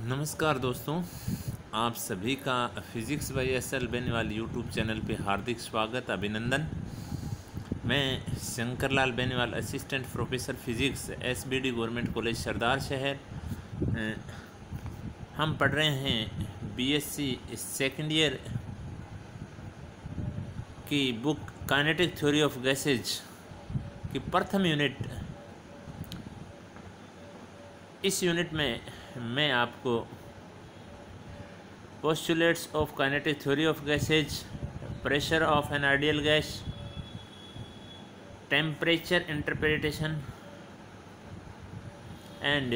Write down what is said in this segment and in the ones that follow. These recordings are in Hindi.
नमस्कार दोस्तों, आप सभी का physics by S L. Beniwal YouTube channel पे हार्दिक स्वागत अभिनंदन। मैं Shankarlal Beniwal, assistant professor physics, SBD government college Sardar Shahar. हम पढ़ रहे हैं बीएससी सेकेंड ईयर की book kinetic theory of gases की प्रथम यूनिट। इस यूनिट में मैं आपको postulates of kinetic theory of gases, pressure of an ideal gas, temperature interpretation and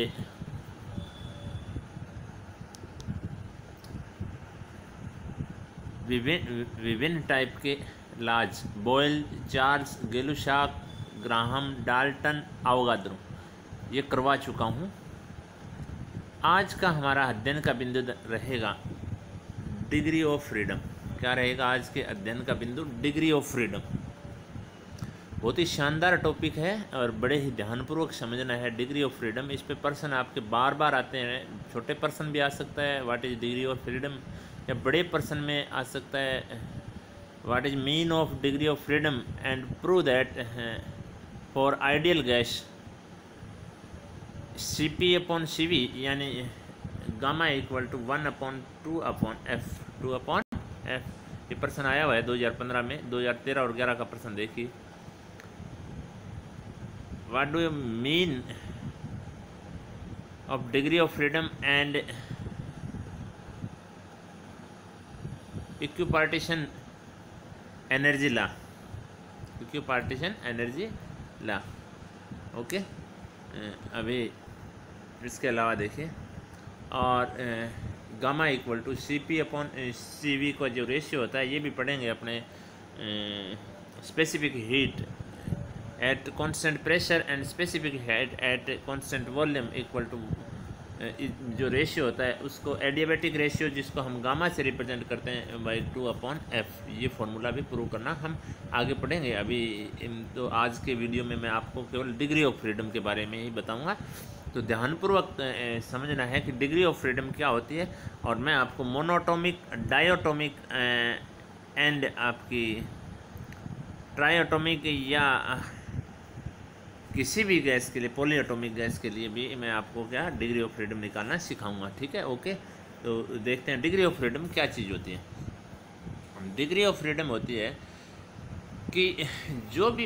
विभिन्न टाइप के laws, Boyle, Charles, Gay-Lussac, Graham, Dalton, Avogadro, ये करवा चुका हूँ। आज का हमारा अध्ययन का बिंदु रहेगा डिग्री ऑफ फ्रीडम। क्या रहेगा आज के अध्ययन का बिंदु? Degree of freedom. बहुत ही शानदार टॉपिक है और बड़े ही ध्यानपूर्वक समझना है डिग्री ऑफ फ्रीडम। इस पे प्रश्न आपके बार बार आते हैं। छोटे प्रश्न भी आ सकता है, what is degree of freedom, या बड़े प्रश्न में आ सकता है, what is mean of degree of freedom and prove that for ideal gas Cp upon Cv यानी gamma equal to 1/2/f 2/f। ये प्रश्न आया हुआ है 2015 में। 2013 और 11 का प्रश्न देखिए। What do you mean of degree of freedom and equipartition energy law, equipartition energy law. Okay, अभी इसके अलावा देखिए, और gamma equal to Cp upon Cv का जो रेशियो होता है ये भी पढ़ेंगे अपने specific heat at constant pressure and specific heat at constant volume equal to जो रेशियो होता है उसको एडियाबैटिक रेशियो, जिसको हम गामा से रिप्रेजेंट करते हैं, बाई 2/f। ये फॉर्मूला भी प्रूव करना हम आगे पढ़ेंगे। अभी तो आज के वीडियो में मैं आपको केवल डिग्री ऑफ फ्रीडम के बारे में ही बताऊंगा। तो ध्यानपूर्वक समझना है कि डिग्री ऑफ फ्रीडम क्या होती है। और मैं आपको मोनोटॉमिक, डायोटॉमिक एंड आपकी ट्रायोटॉमिक या किसी भी गैस के लिए, पॉलीएटॉमिक गैस के लिए भी मैं आपको क्या डिग्री ऑफ फ्रीडम निकालना सिखाऊंगा। ठीक है, ओके। तो देखते हैं डिग्री ऑफ फ्रीडम क्या चीज़ होती है। डिग्री ऑफ फ्रीडम होती है कि जो भी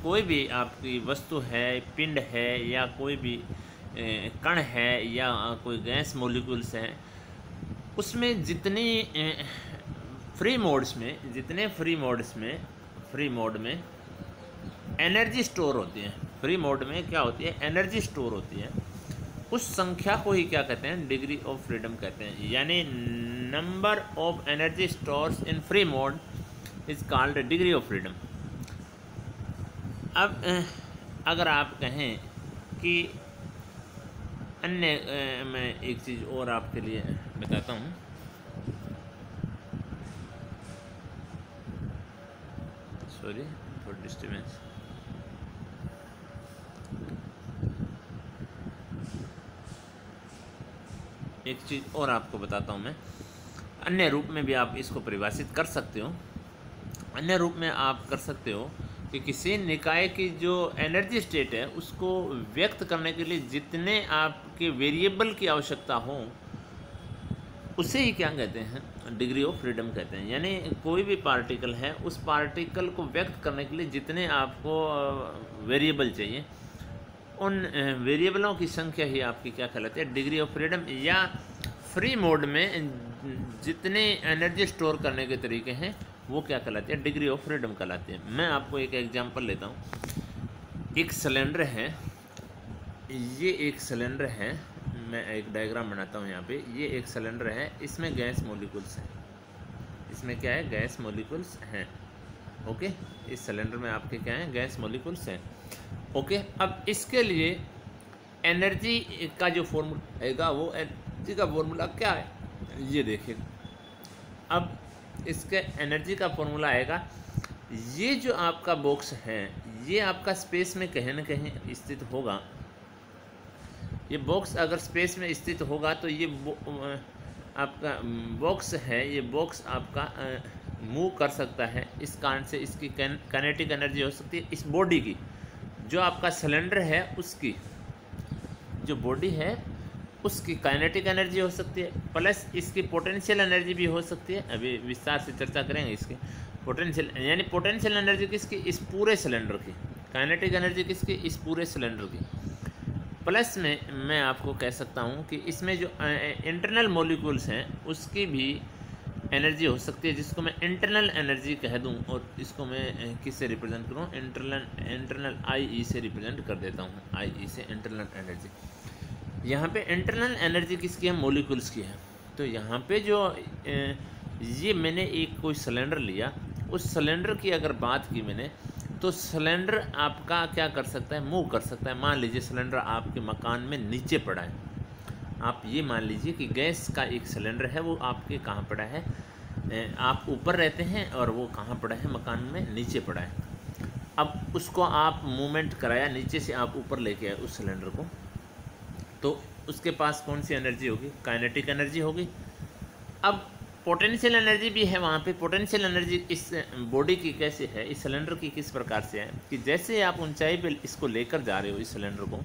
कोई भी आपकी वस्तु है, पिंड है, या कोई भी कण है, या कोई गैस मॉलिक्यूल्स हैं, उसमें जितनी फ्री मोड में एनर्जी स्टोर होती है। फ्री मोड में क्या होती है? एनर्जी स्टोर होती है। उस संख्या को ही क्या कहते हैं? डिग्री ऑफ फ्रीडम कहते हैं। यानी number of energy stores in free mode is called degree of freedom. अब अगर आप कहें कि अन्य मैं एक चीज़ और आपके लिए बताता हूँ। Sorry for disturbance. एक चीज़ और आपको बताता हूँ मैं। अन्य रूप में भी आप इसको परिभाषित कर सकते हो। अन्य रूप में आप कर सकते हो कि किसी निकाय की जो एनर्जी स्टेट है उसको व्यक्त करने के लिए जितने आपके वेरिएबल की आवश्यकता हो उसे ही क्या कहते हैं? डिग्री ऑफ फ्रीडम कहते हैं। यानी कोई भी पार्टिकल है, उस पार्टिकल को व्यक्त करने के लिए जितने आपको वेरिएबल चाहिए, उन वेरिएबलों की संख्या ही आपकी क्या कहलाती है? Degree of freedom. या फ्री मोड में जितने एनर्जी स्टोर करने के तरीके हैं वो क्या कहलाती है? डिग्री ऑफ फ्रीडम कहलाती है। मैं आपको एक एग्जांपल लेता हूँ। एक सिलेंडर है, ये एक सिलेंडर है। मैं एक डायग्राम बनाता हूँ यहाँ पे। ये एक सिलेंडर है, इसमें गैस मॉलिक्यूल्स हैं। इसमें क्या है? गैस मॉलिक्यूल्स हैं। ओके, इस सिलेंडर में आपके क्या हैं? गैस मॉलिक्यूल्स हैं। ओके, अब इसके लिए एनर्जी का जो फॉर्मूला आएगा, वो एनर्जी का फॉर्मूला क्या है? ये देखिए, अब इसके एनर्जी का फॉर्मूला आएगा। ये जो आपका बॉक्स है, ये आपका स्पेस में कहीं ना कहीं स्थित होगा। ये बॉक्स अगर स्पेस में स्थित होगा तो ये आपका बॉक्स है, ये बॉक्स आपका मूव कर सकता है। इस कारण से इसकी काइनेटिक एनर्जी हो सकती है। इस बॉडी की, जो आपका सिलेंडर है उसकी जो बॉडी है उसकी काइनेटिक एनर्जी हो सकती है, प्लस इसकी पोटेंशियल एनर्जी भी हो सकती है। अभी विस्तार से चर्चा करेंगे इसकी पोटेंशियल, यानी पोटेंशियल एनर्जी किसकी, इस पूरे सिलेंडर की, काइनेटिक एनर्जी किसकी, इस पूरे सिलेंडर की। प्लस में मैं आपको कह सकता हूँ कि इसमें जो इंटरनल मॉलिक्यूल्स हैं उसकी भी एनर्जी हो सकती है, जिसको मैं इंटरनल एनर्जी कह दूँ, और इसको मैं किससे रिप्रेजेंट करूँ, इंटरनल आई से रिप्रेजेंट कर देता हूँ, आई से इंटरनल एनर्जी। यहाँ पे इंटरनल एनर्जी किसकी है, मॉलिक्यूल्स की है। तो यहाँ पे जो ये मैंने एक कोई सिलेंडर लिया, उस सिलेंडर की अगर बात की मैंने, तो सिलेंडर आपका क्या कर सकता है, मूव कर सकता है। मान लीजिए सिलेंडर आपके मकान में नीचे पड़ा है, आप ये मान लीजिए कि गैस का एक सिलेंडर है, वो आपके कहाँ पड़ा है, आप ऊपर रहते हैं और वो कहाँ पड़ा है, मकान में नीचे पड़ा है। अब उसको आप मूवमेंट कराया, नीचे से आप ऊपर लेके आए उस सिलेंडर को, तो उसके पास कौन सी एनर्जी होगी, काइनेटिक एनर्जी होगी। अब पोटेंशियल एनर्जी भी है वहाँ पे। पोटेंशियल एनर्जी इस बॉडी की कैसे है, इस सिलेंडर की किस प्रकार से है कि जैसे आप ऊंचाई पे इसको लेकर जा रहे हो इस सिलेंडर को,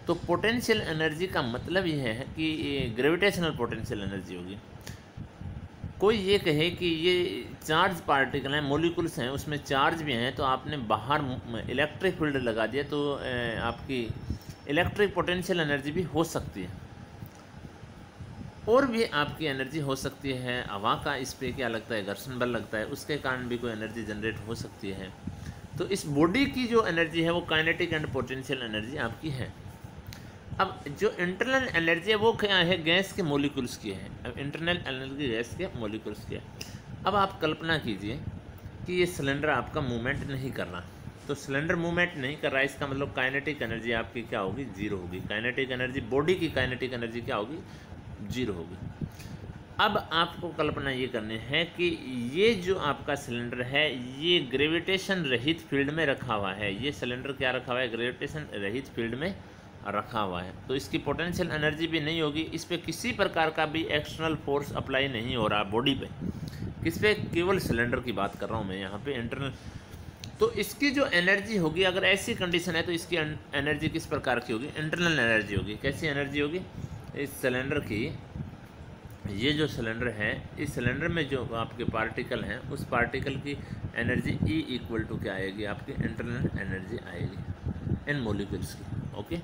तो पोटेंशियल एनर्जी का मतलब ये है कि ग्रेविटेशनल पोटेंशियल एनर्जी होगी। कोई ये कहे कि ये चार्ज पार्टिकल हैं, मॉलिक्यूल्स हैं, उसमें चार्ज भी हैं, तो आपने बाहर इलेक्ट्रिक फील्ड लगा दिया तो आपकी इलेक्ट्रिक पोटेंशियल एनर्जी भी हो सकती है। और भी आपकी एनर्जी हो सकती है। हवा का इस पे क्या लगता है, घर्षण बल लगता है, उसके कारण भी कोई एनर्जी जनरेट हो सकती है। तो इस बॉडी की जो एनर्जी है वो काइनेटिक एंड पोटेंशियल एनर्जी आपकी है। अब जो इंटरनल एनर्जी है वो क्या है, गैस के मॉलिक्यूल्स की है। अब इंटरनल एनर्जी गैस के मॉलिक्यूल्स की है। अब आप कल्पना कीजिए कि ये सिलेंडर आपका मूवमेंट नहीं कर रहा, तो सिलेंडर मूवमेंट नहीं कर रहा है, इसका मतलब काइनेटिक एनर्जी आपकी क्या होगी, जीरो होगी। काइनेटिक एनर्जी, बॉडी की काइनेटिक एनर्जी क्या होगी, जीरो होगी। अब आपको कल्पना ये करनी है कि ये जो आपका सिलेंडर है ये ग्रेविटेशन रहित फील्ड में रखा हुआ है। ये सिलेंडर क्या रखा हुआ है, ग्रेविटेशन रहित फील्ड में रखा हुआ है। तो इसकी पोटेंशियल एनर्जी भी नहीं होगी, इस पर किसी प्रकार का भी एक्सटर्नल फोर्स अप्लाई नहीं हो रहा बॉडी पे। किस पे, केवल सिलेंडर की बात कर रहा हूँ मैं यहाँ पे, इंटरनल। तो इसकी जो एनर्जी होगी, अगर ऐसी कंडीशन है तो इसकी एनर्जी किस प्रकार की होगी, इंटरनल एनर्जी होगी। कैसी एनर्जी होगी, इस सिलेंडर की, ये जो सिलेंडर है, इस सिलेंडर में जो आपके पार्टिकल हैं उस पार्टिकल की एनर्जी E इक्वल टू क्या आएगी, आपकी इंटरनल एनर्जी आएगी इन मॉलिक्यूल्स की। ओके,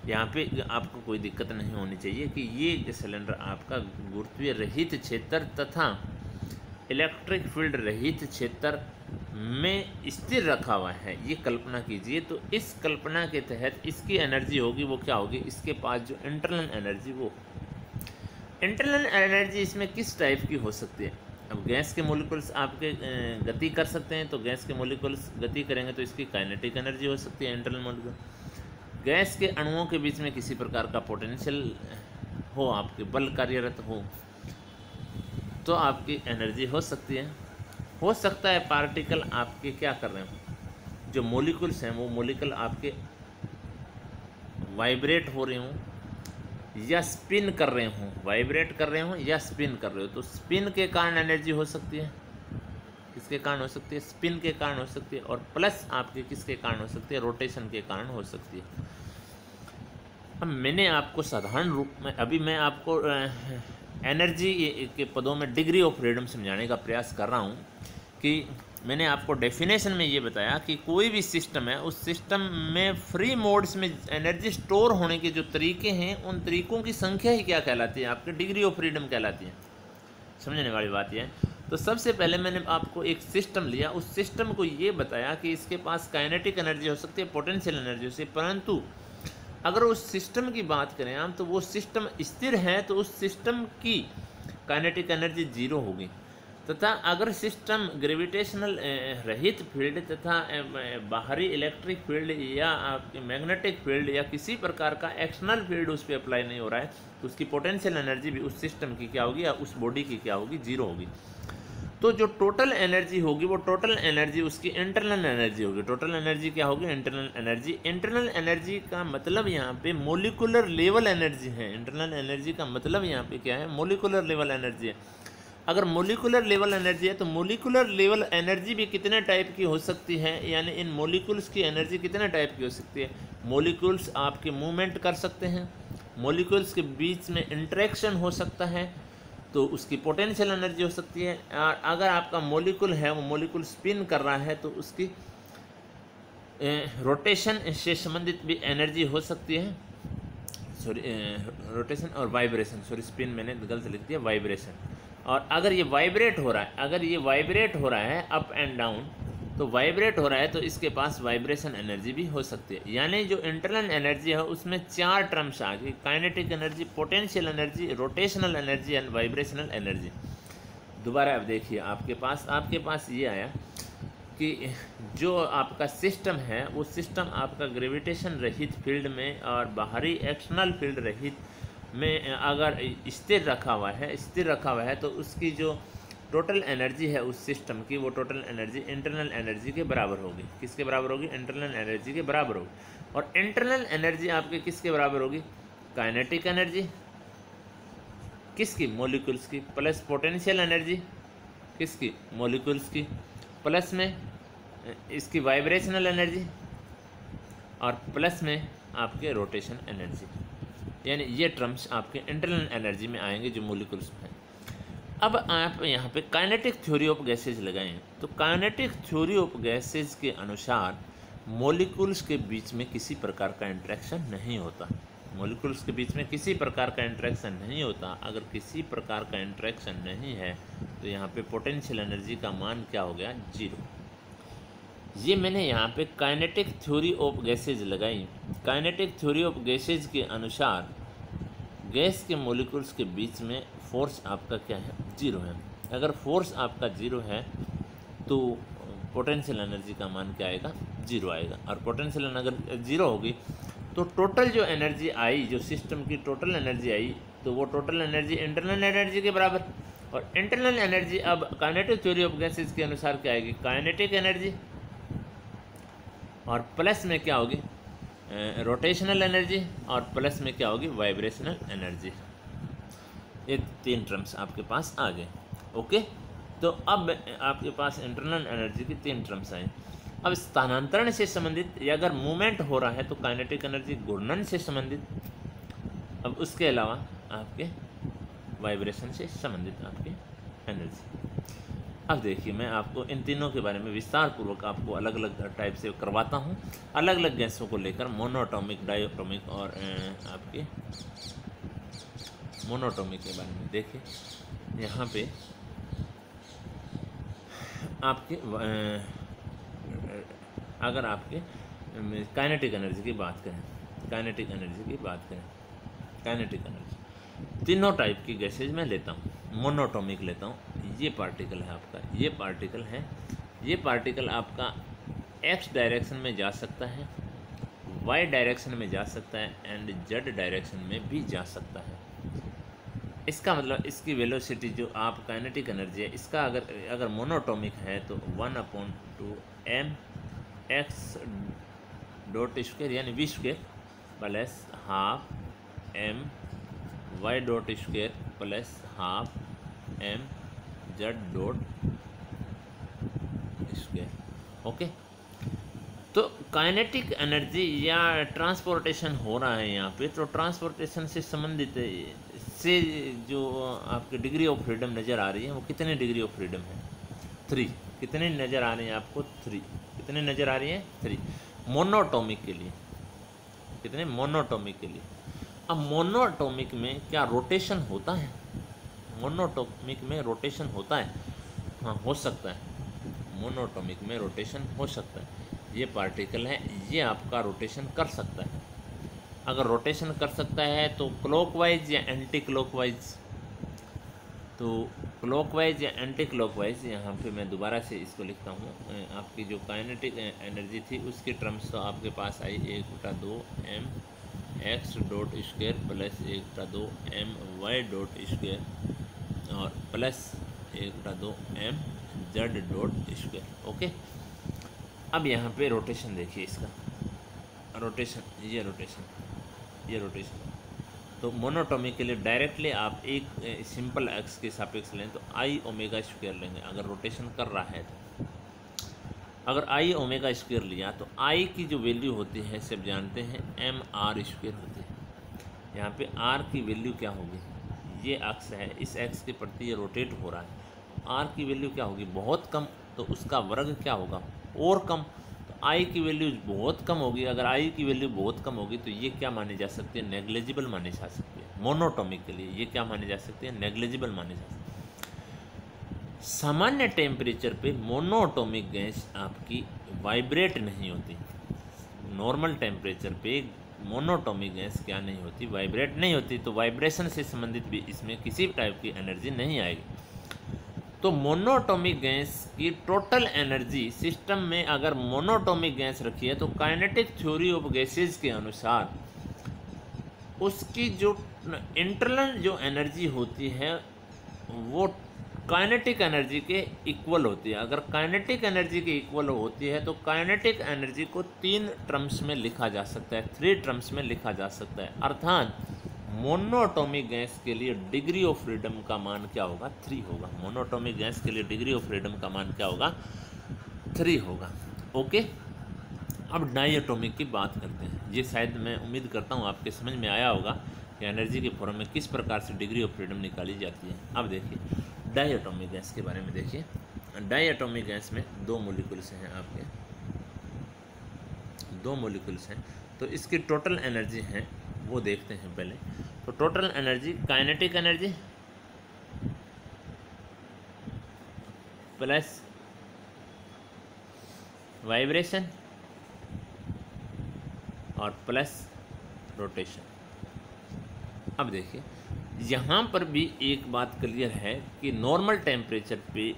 यहाँ पे आपको कोई दिक्कत नहीं होनी चाहिए कि ये सिलेंडर आपका गुरुत्वीय रहित क्षेत्र तथा इलेक्ट्रिक फील्ड रहित क्षेत्र में स्थिर रखा हुआ है, ये कल्पना कीजिए। तो इस कल्पना के तहत इसकी एनर्जी होगी वो क्या होगी, इसके पास जो इंटरनल एनर्जी, वो इंटरनल एनर्जी इसमें किस टाइप की हो सकती है। अब गैस के मॉलिक्यूल्स आपके गति कर सकते हैं, तो गैस के मॉलिक्यूल्स गति करेंगे तो इसकी काइनेटिक एनर्जी हो सकती है इंटरनल मॉलिक्यूल। गैस के अणुओं के बीच में किसी प्रकार का पोटेंशियल हो, आपके बल कार्यरत हो, तो आपकी एनर्जी हो सकती है। हो सकता है पार्टिकल आपके क्या कर रहे हो, जो मॉलिक्यूल्स हैं वो मॉलिक्यूल आपके वाइब्रेट हो रहे हों या स्पिन कर रहे हों, वाइब्रेट कर रहे हों या स्पिन कर रहे हो, तो स्पिन के कारण एनर्जी हो सकती है। किसके कारण हो सकती है, स्पिन के कारण हो सकती है। और प्लस आपके किसके कारण हो सकती है, रोटेशन के कारण हो सकती है। अब मैंने आपको साधारण रूप में, अभी मैं आपको एनर्जी के पदों में डिग्री ऑफ फ्रीडम समझाने का प्रयास कर रहा हूँ कि मैंने आपको डेफिनेशन में ये बताया कि कोई भी सिस्टम है, उस सिस्टम में फ्री मोड्स में एनर्जी स्टोर होने के जो तरीके हैं, उन तरीकों की संख्या ही क्या कहलाती है, आपकी डिग्री ऑफ फ्रीडम कहलाती है। समझने वाली बात यह है। तो सबसे पहले मैंने आपको एक सिस्टम लिया, उस सिस्टम को ये बताया कि इसके पास काइनेटिक एनर्जी हो सकती है, पोटेंशियल एनर्जी हो सकती है, परंतु अगर उस सिस्टम की बात करें हम, तो वो सिस्टम स्थिर है तो उस सिस्टम की काइनेटिक एनर्जी जीरो होगी। तथा अगर सिस्टम ग्रेविटेशनल रहित फील्ड तथा बाहरी इलेक्ट्रिक फील्ड या मैग्नेटिक फील्ड या किसी प्रकार का एक्सटर्नल फील्ड उस पर अप्लाई नहीं हो रहा है, तो उसकी पोटेंशियल एनर्जी भी उस सिस्टम की क्या होगी या उस बॉडी की क्या होगी, जीरो होगी। तो जो टोटल एनर्जी होगी वो टोटल एनर्जी उसकी इंटरनल एनर्जी होगी। टोटल एनर्जी क्या होगी? Internal energy. इंटरनल एनर्जी का मतलब यहाँ पे मोलिकुलर लेवल एनर्जी है। इंटरनल एनर्जी का मतलब यहाँ पे क्या है? मोलिकुलर लेवल एनर्जी है। अगर मोलिकुलर लेवल एनर्जी है तो मोलिकुलर लेवल एनर्जी भी कितने टाइप की हो सकती है, यानी इन मोलिकुल्स की एनर्जी कितने टाइप की हो सकती है? मोलिकुल्स आपके मूवमेंट कर सकते हैं, मोलिकुल्स के बीच में इंटरेक्शन हो सकता है तो उसकी पोटेंशियल एनर्जी हो सकती है। और अगर आपका मोलिकुल है वो मोलिकुल स्पिन कर रहा है तो उसकी रोटेशन से संबंधित भी एनर्जी हो सकती है। सॉरी, रोटेशन और वाइब्रेशन, सॉरी स्पिन मैंने गलत लिख दिया, वाइब्रेशन। और अगर ये वाइब्रेट हो रहा है, अगर ये वाइब्रेट हो रहा है अप एंड डाउन, तो वाइब्रेट हो रहा है तो इसके पास वाइब्रेशन एनर्जी भी हो सकती है। यानी जो इंटरनल एनर्जी है उसमें 4 टर्म्स आ गई: kinetic energy, potential energy, rotational energy and vibrational energy. दोबारा अब देखिए, आपके पास ये आया कि जो आपका सिस्टम है वो सिस्टम आपका ग्रेविटेशन रहित फील्ड में और बाहरी एक्सटर्नल फील्ड रहित में अगर स्थिर रखा हुआ है तो उसकी जो टोटल एनर्जी है उस सिस्टम की, वो टोटल एनर्जी इंटरनल एनर्जी के बराबर होगी। किसके बराबर होगी? इंटरनल एनर्जी के बराबर होगी। और इंटरनल एनर्जी आपके किसके बराबर होगी? काइनेटिक एनर्जी किसकी? मॉलिक्यूल्स की, प्लस पोटेंशियल एनर्जी किसकी? मॉलिक्यूल्स की, प्लस में इसकी वाइब्रेशनल एनर्जी और प्लस में आपके रोटेशन एनर्जी। यानी ये टर्म्स आपके इंटरनल एनर्जी में आएंगे जो मॉलिक्यूल्स में है। अब आप यहाँ पे काइनेटिक थ्योरी ऑफ गैसेज लगाएं तो काइनेटिक थ्योरी ऑफ गैसेज के अनुसार मॉलिक्यूल्स के बीच में किसी प्रकार का इंटरेक्शन नहीं होता। मॉलिक्यूल्स के बीच में किसी प्रकार का इंटरेक्शन नहीं होता। अगर किसी प्रकार का इंटरेक्शन नहीं है तो यहाँ पे पोटेंशियल एनर्जी का मान क्या हो गया? 0। ये मैंने यहाँ पे काइनेटिक थ्योरी ऑफ गैसेज लगाई। काइनेटिक थ्योरी ऑफ गैसेज के अनुसार गैस के मॉलिक्यूल्स के बीच में फोर्स आपका क्या है? 0 है। अगर फोर्स आपका 0 है तो पोटेंशियल एनर्जी का मान क्या आएगा? 0 आएगा। और पोटेंशियल अगर 0 होगी तो टोटल जो एनर्जी आई, जो सिस्टम की टोटल एनर्जी आई, तो वो टोटल एनर्जी इंटरनल एनर्जी के बराबर। और इंटरनल एनर्जी अब काइनेटिक थ्योरी ऑफ गैसेज के अनुसार क्या आएगी? काइनेटिक एनर्जी और प्लस में क्या होगी? रोटेशनल एनर्जी और प्लस में क्या होगी? Vibrational energy. ये 3 टर्म्स आपके पास आ गए। ओके, तो अब आपके पास इंटरनल एनर्जी की 3 टर्म्स आए। अब स्थानांतरण से संबंधित या अगर मूवमेंट हो रहा है तो काइनेटिक एनर्जी, घूर्णन से संबंधित, अब उसके अलावा आपके वाइब्रेशन से संबंधित आपकी एनर्जी। अब देखिए, मैं आपको इन तीनों के बारे में विस्तार पूर्वक आपको अलग अलग टाइप से करवाता हूँ, अलग अलग गैसों को लेकर, मोनोटॉमिक, डायटॉमिक और आपके मोनोटॉमिक के बारे में। देखिए यहाँ पे आपके अगर आपके काइनेटिक एनर्जी की बात करें, काइनेटिक एनर्जी तीनों टाइप की गैसेज मैं लेता हूँ। मोनोटॉमिक लेता हूँ। ये पार्टिकल है आपका, ये पार्टिकल है, ये पार्टिकल आपका एक्स डायरेक्शन में जा सकता है, वाई डायरेक्शन में जा सकता है एंड जेड डायरेक्शन में भी जा सकता है। इसका मतलब इसकी वेलोसिटी जो आप काइनेटिक एनर्जी है इसका अगर मोनोटॉमिक है तो 1/2 m x डॉट स्क्वायर यानी v square plus half m y dot square plus half m z dot square. Okay, तो काइनेटिक एनर्जी या ट्रांसपोर्टेशन हो रहा है यहाँ पे, तो ट्रांसपोर्टेशन से संबंधित से जो आपकी डिग्री ऑफ फ्रीडम नज़र आ रही है वो कितने डिग्री ऑफ फ्रीडम है? 3। कितने नज़र आ रही हैं आपको? 3। कितने नज़र आ रही हैं? 3। मोनोटॉमिक के लिए कितने? मोनोटॉमिक के लिए। अब मोनोटॉमिक में क्या रोटेशन होता है? मोनोटॉमिक में रोटेशन होता है? हाँ, हो सकता है। मोनोटॉमिक में रोटेशन हो सकता है। ये पार्टिकल है, ये आपका रोटेशन कर सकता है। अगर रोटेशन कर सकता है तो क्लॉकवाइज या एंटी क्लॉकवाइज, तो क्लॉकवाइज या एंटी क्लॉकवाइज। यहाँ पे मैं दोबारा से इसको लिखता हूँ। आपकी जो काइनेटिक एनर्जी थी उसकी टर्म्स तो आपके पास आई 1/2 m x dot square plus 1/2 m y dot square और प्लस 1/2 mz²। ओके, अब यहाँ पे रोटेशन देखिए इसका, रोटेशन, ये रोटेशन। तो मोनोटोमिक के लिए डायरेक्टली आप एक सिंपल एक्स के सापेक्ष लें तो I⍵² लेंगे अगर रोटेशन कर रहा है तो। अगर I⍵² लिया तो I की जो वैल्यू होती है सब जानते हैं mr² होती है। यहाँ पे r की वैल्यू क्या होगी, ये अक्स है, इस एक्स के प्रति ये रोटेट हो रहा है, r की वैल्यू क्या होगी, बहुत कम, तो उसका वर्ग क्या होगा, और कम। तो I की वैल्यू बहुत कम होगी, अगर I की वैल्यू बहुत कम होगी तो ये क्या मानी जा सकती है, नेग्लिजिबल मानी जा सकती है। मोनोटोमिक के लिए ये क्या मानी जा सकती है, नेग्लिजिबल मानी जा सकती है। सामान्य टेम्परेचर पे मोनोटोमिक गैस आपकी वाइब्रेट नहीं होती। नॉर्मल टेम्परेचर पे मोनोटोमिक गैस क्या नहीं होती, वाइब्रेट नहीं होती। तो वाइब्रेशन से संबंधित भी इसमें किसी टाइप की एनर्जी नहीं आएगी। तो मोनोटोमिक गैस की टोटल एनर्जी सिस्टम में अगर मोनोटोमिक गैस रखी है तो काइनेटिक थ्योरी ऑफ गैसेज के अनुसार उसकी जो इंटरनल जो एनर्जी होती है वो काइनेटिक एनर्जी के इक्वल होती है। अगर काइनेटिक एनर्जी के इक्वल होती है तो काइनेटिक एनर्जी को 3 टर्म्स में लिखा जा सकता है, 3 टर्म्स में लिखा जा सकता है। अर्थात मोनोटोमिक गैस के लिए डिग्री ऑफ फ्रीडम का मान क्या होगा, 3 होगा। मोनोटोमिक गैस के लिए डिग्री ऑफ फ्रीडम का मान क्या होगा, 3 होगा। ओके, अब डायटोमिक की बात करते हैं। ये शायद मैं उम्मीद करता हूँ आपके समझ में आया होगा कि एनर्जी के फॉर्म में किस प्रकार से डिग्री ऑफ फ्रीडम निकाली जाती है। अब देखिए डायटोमिक गैस के बारे में देखिए। डायटोमिक गैस में 2 मॉलिक्यूल्स हैं आपके, 2 मॉलिक्यूल्स हैं, तो इसकी टोटल एनर्जी है वो देखते हैं पहले। तो total energy, kinetic energy plus vibration और प्लस रोटेशन। अब देखिए यहाँ पर भी एक बात क्लियर है कि नॉर्मल टेम्परेचर पे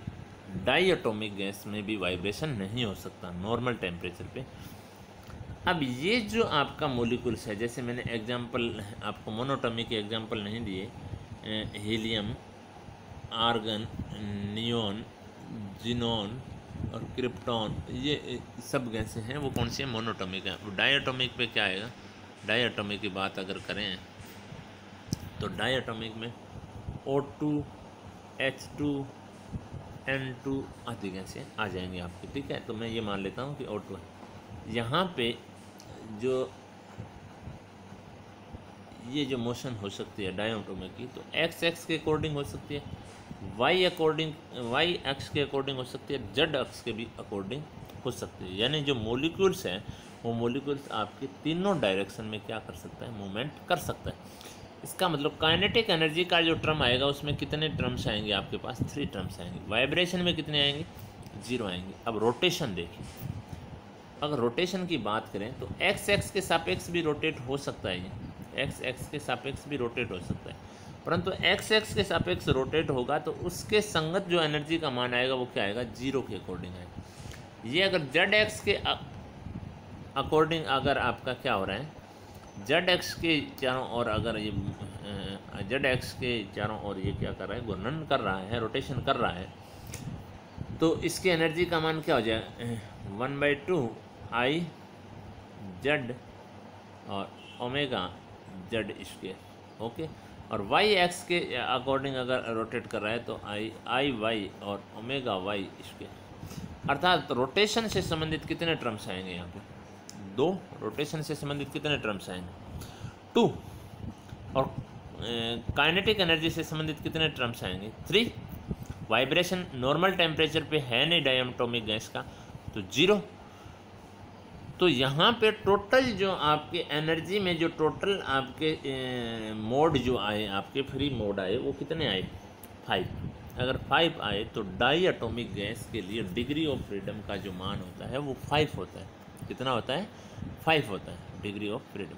डायटोमिक गैस में भी वाइब्रेशन नहीं हो सकता नॉर्मल टेम्परेचर पे। अब ये जो आपका मॉलिक्यूल्स है, जैसे मैंने एग्जांपल आपको मोनोटोमिक के एग्जांपल नहीं दिए, हीलियम, आर्गन, नियोन, जिनोन और क्रिप्टॉन, ये सब गैसें हैं, वो कौन सी है, मोनोटोमिक है। डायटोमिक पे क्या आएगा, डायटोमिक की बात अगर करें तो डायटोमिक में O2, H2, N2 आदि गैसें आ जाएंगी आपकी। ठीक है, तो मैं ये मान लेता हूँ कि O2 है। यहाँ पे जो ये जो मोशन हो सकती है डायटोमिक की, तो x के अकॉर्डिंग हो सकती है, y एक्स के अकॉर्डिंग हो सकती है, z अक्ष के भी अकॉर्डिंग हो सकती है। यानी जो मॉलिक्यूल्स हैं वो मॉलिक्यूल्स आपके तीनों डायरेक्शन में क्या कर सकता है, मूवमेंट कर सकता है। इसका मतलब काइनेटिक एनर्जी का जो टर्म आएगा उसमें कितने टर्म्स आएंगे आपके पास, 3 टर्म्स आएंगे। वाइब्रेशन में कितने आएंगे, 0 आएंगे। अब रोटेशन देखिए, अगर रोटेशन की बात करें तो x के सापेक्ष भी रोटेट हो सकता है, ये x के सापेक्ष भी रोटेट हो सकता है, परंतु x के सापेक्ष रोटेट होगा तो उसके संगत जो एनर्जी का मान आएगा वो क्या आएगा, 0 के अकॉर्डिंग आएगा। ये अगर z के अकॉर्डिंग अगर आपका क्या हो रहा है, z के चारों ओर अगर ये z के चारों ओर ये क्या कर रहा है, घूर्णन कर रहा है, रोटेशन कर रहा है, तो इसकी एनर्जी का मान क्या हो जाएगा, 1/2 I z और ओमेगा z²। ओके, और y के अकॉर्डिंग अगर रोटेट कर रहा है तो I y और ओमेगा y²। अर्थात रोटेशन से संबंधित कितने टर्म्स आएंगे यहाँ पे, 2। रोटेशन से संबंधित कितने टर्म्स आएंगे, 2। और काइनेटिक एनर्जी से संबंधित कितने टर्म्स आएंगे, 3। वाइब्रेशन नॉर्मल टेम्परेचर पे है नहीं डायटोमिक गैस का, तो 0। तो यहाँ पे टोटल जो आपके एनर्जी में जो टोटल आपके मोड जो आए, आपके फ्री मोड आए, वो कितने आए, 5। अगर 5 आए तो डायटोमिक गैस के लिए डिग्री ऑफ फ्रीडम का जो मान होता है वो 5 होता है। कितना होता है, 5 होता है डिग्री ऑफ फ्रीडम।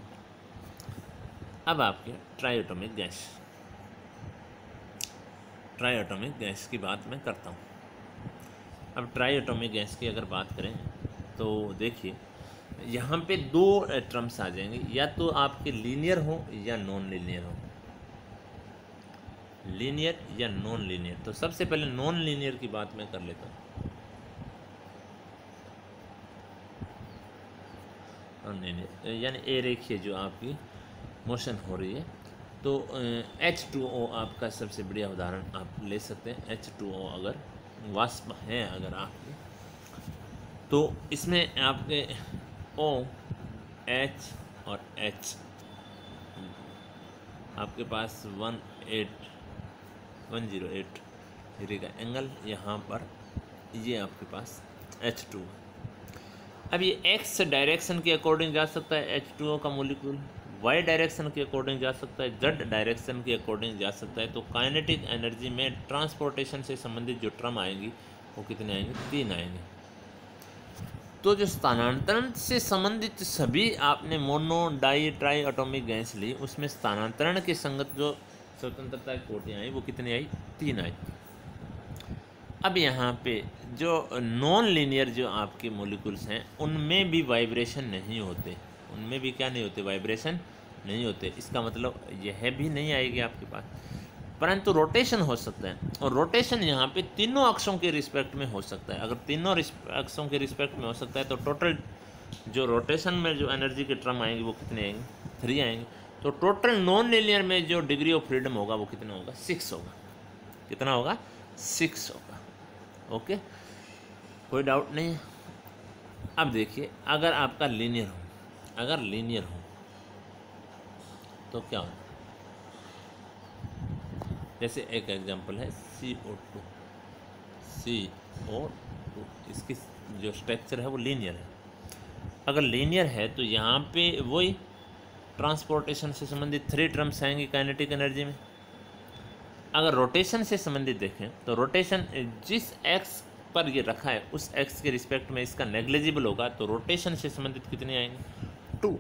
अब आपके ट्राइएटोमिक गैस की बात मैं करता हूँ। अब ट्राइएटोमिक गैस की अगर बात करें तो देखिए यहाँ पे 2 टर्म्स आ जाएंगे, या तो आपके लीनियर हो या नॉन लीनियर हो। लीनियर या नॉन लीनियर। तो सबसे पहले नॉन लीनियर की बात मैं कर लेता हूँ। नॉन लीनियर यानी ए रेखीय जो आपकी मोशन हो रही है। तो H2O आपका सबसे बढ़िया उदाहरण आप ले सकते हैं। H2O अगर वाष्प है अगर आपके, तो इसमें आपके O, H और H आपके पास 108 डिग्री का एंगल यहाँ पर, ये आपके पास H2। अब ये X डायरेक्शन के अकॉर्डिंग जा सकता है H2O का मॉलिक्यूल, Y डायरेक्शन के अकॉर्डिंग जा सकता है, Z डायरेक्शन के अकॉर्डिंग जा सकता है। तो काइनेटिक एनर्जी में ट्रांसपोर्टेशन से संबंधित जो टर्म आएंगी वो कितने आएंगे? 3 आएंगे। तो जो स्थानांतरण से संबंधित सभी आपने mono, di, tri atomic gas ली, उसमें स्थानांतरण के संगत जो स्वतंत्रता की कोटियाँ आई वो कितनी आई? 3 आई। अब यहाँ पे जो नॉन लीनियर जो आपके मॉलिक्यूल्स हैं उनमें भी वाइब्रेशन नहीं होते, उनमें भी क्या नहीं होते? वाइब्रेशन नहीं होते। इसका मतलब यह भी नहीं आएगी आपके पास, परंतु रोटेशन हो सकता है। और रोटेशन यहाँ पे तीनों अक्षों के रिस्पेक्ट में हो सकता है। अगर तीनों अक्षों के रिस्पेक्ट में हो सकता है तो टोटल जो रोटेशन में जो एनर्जी के टर्म आएंगे वो कितने आएंगे? 3 आएंगे। तो टोटल नॉन लीनियर में जो डिग्री ऑफ फ्रीडम होगा वो कितना होगा? 6 होगा। कितना होगा? 6 होगा। ओके, कोई डाउट नहीं है। अब देखिए, अगर आपका लीनियर हो, अगर लीनियर हो तो क्या होगा? जैसे एक एग्जांपल है CO2, इसकी जो स्ट्रक्चर है वो लीनियर है। अगर लीनियर है तो यहाँ पे वही ट्रांसपोर्टेशन से संबंधित 3 टर्म्स आएंगे काइनेटिक एनर्जी में। अगर रोटेशन से संबंधित देखें तो रोटेशन जिस एक्स पर ये रखा है उस एक्स के रिस्पेक्ट में इसका नेग्लिजिबल होगा, तो रोटेशन से संबंधित कितने आएंगे? 2।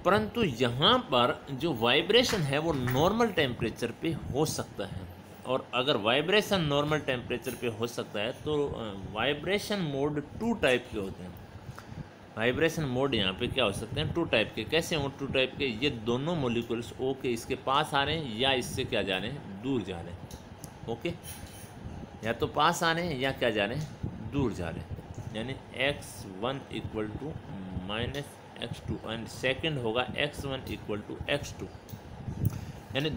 परंतु यहाँ पर जो वाइब्रेशन है वो नॉर्मल टेम्परेचर पे हो सकता है। और अगर वाइब्रेशन नॉर्मल टेम्परेचर पे हो सकता है तो वाइब्रेशन मोड 2 टाइप के होते हैं। वाइब्रेशन मोड यहाँ पे क्या हो सकते हैं? 2 टाइप के। कैसे हो 2 टाइप के? ये दोनों मॉलिक्यूल्स O के इसके पास आ रहे हैं या इससे क्या जा रहे हैं? दूर जा रहे हैं। ओके, या तो पास आ रहे हैं या क्या जा रहे हैं? दूर जा रहे हैं। यानी x1 equal to minus x2 and second होगा x1 इक्वल टू x2। यानी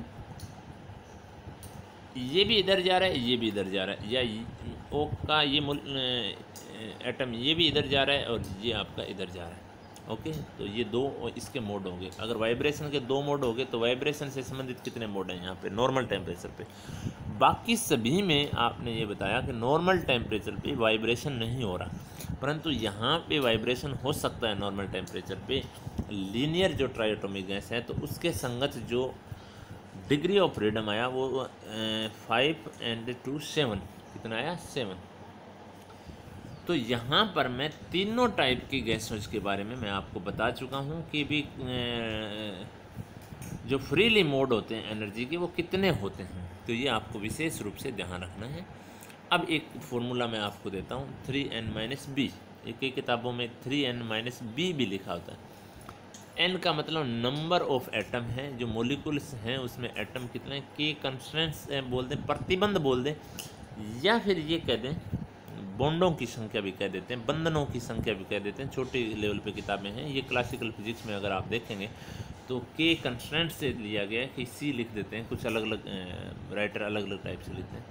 ये भी इधर जा रहा है, ये भी इधर जा रहा है, या O का ये एटम ये भी इधर जा रहा है और ये आपका इधर जा रहा है। ओके, तो ये 2 इसके मोड होंगे। अगर वाइब्रेशन के 2 मोड होंगे तो वाइब्रेशन से संबंधित कितने मोड हैं यहाँ पे? नॉर्मल टेम्परेचर पे। बाकी सभी में आपने ये बताया कि नॉर्मल टेम्परेचर पे वाइब्रेशन नहीं हो रहा, परंतु यहाँ पे वाइब्रेशन हो सकता है नॉर्मल टेम्परेचर पे। लीनियर जो ट्राई एटॉमिक गैस है तो उसके संगत जो डिग्री ऑफ फ्रीडम आया वो 5 and 2 7। कितना आया? 7। तो यहाँ पर मैं तीनों टाइप की गैसेस के बारे में मैं आपको बता चुका हूँ कि भी जो फ्रीली मोड होते हैं एनर्जी के वो कितने होते हैं। तो ये आपको विशेष रूप से ध्यान रखना है। अब एक फॉर्मूला मैं आपको देता हूँ, 3n-b। एक ही किताबों में 3n-b भी लिखा होता है। n का मतलब नंबर ऑफ एटम है, जो मॉलिक्यूल्स हैं उसमें एटम कितने हैं, के कंस्ट्रेंट्स बोल दें, प्रतिबंध बोल दें, या फिर ये कह दें बॉन्डों की संख्या भी कह देते हैं, बंधनों की संख्या भी कह देते हैं। छोटी लेवल पे किताबें हैं ये। क्लासिकल फिजिक्स में अगर आप देखेंगे तो के कंस्ट्रेंट से लिया गया है कि सी लिख देते हैं, कुछ अलग अलग राइटर अलग अलग टाइप से लिखते हैं।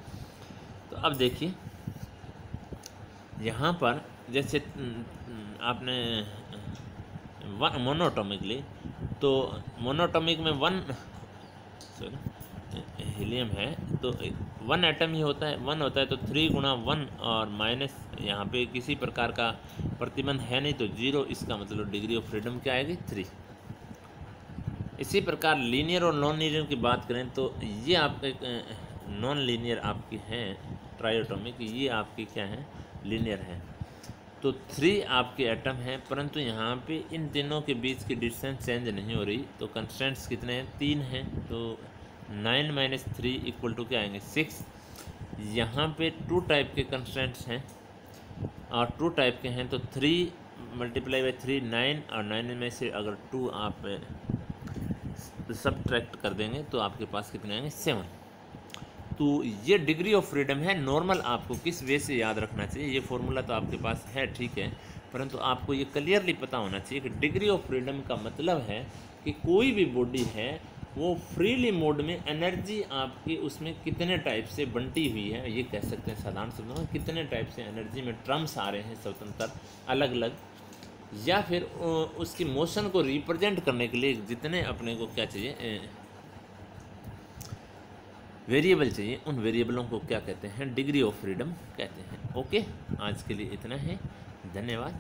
तो अब देखिए यहाँ पर जैसे आपने मोनोटॉमिक ली, तो मोनोटॉमिक में हीलियम है तो 1 एटम ही होता है, 1 होता है तो 3 गुणा 1 और माइनस यहाँ पे किसी प्रकार का प्रतिबंध है नहीं तो 0। इसका मतलब डिग्री ऑफ फ्रीडम क्या आएगी? 3। इसी प्रकार लीनियर और नॉन लीनियर की बात करें तो ये आपके नॉन लीनियर आपकी हैं ट्राई एटॉमिक, ये आपकी क्या है? लीनियर है। तो 3 आपके एटम हैं, परंतु यहाँ पे इन तीनों के बीच की डिस्टेंस चेंज नहीं हो रही। तो कंस्टेंट्स कितने हैं? 3 हैं। तो 9 - 3 इक्वल टू क्या आएंगे? 6। यहाँ पे 2 टाइप के कंस्टेंट्स हैं और 2 टाइप के हैं, तो 3 × 3 9, और 9 में से अगर 2 आप सब्ट्रैक्ट कर देंगे तो आपके पास कितने आएंगे 7। तो ये डिग्री ऑफ फ्रीडम है। नॉर्मल आपको किस वे से याद रखना चाहिए, ये फॉर्मूला तो आपके पास है ठीक है, परंतु आपको ये क्लियरली पता होना चाहिए कि डिग्री ऑफ फ्रीडम का मतलब है कि कोई भी बॉडी है वो फ्रीली मोड में एनर्जी आपकी उसमें कितने टाइप से बंटी हुई है, ये कह सकते हैं साधारण शब्दों में, कितने टाइप से एनर्जी में टर्म्स आ रहे हैं स्वतंत्र अलग अलग, या फिर उसकी मोशन को रिप्रेजेंट करने के लिए जितने अपने को क्या चाहिए वेरिएबल चाहिए, उन वेरिएबलों को क्या कहते हैं, डिग्री ऑफ फ्रीडम कहते हैं। ओके, आज के लिए इतना है, धन्यवाद।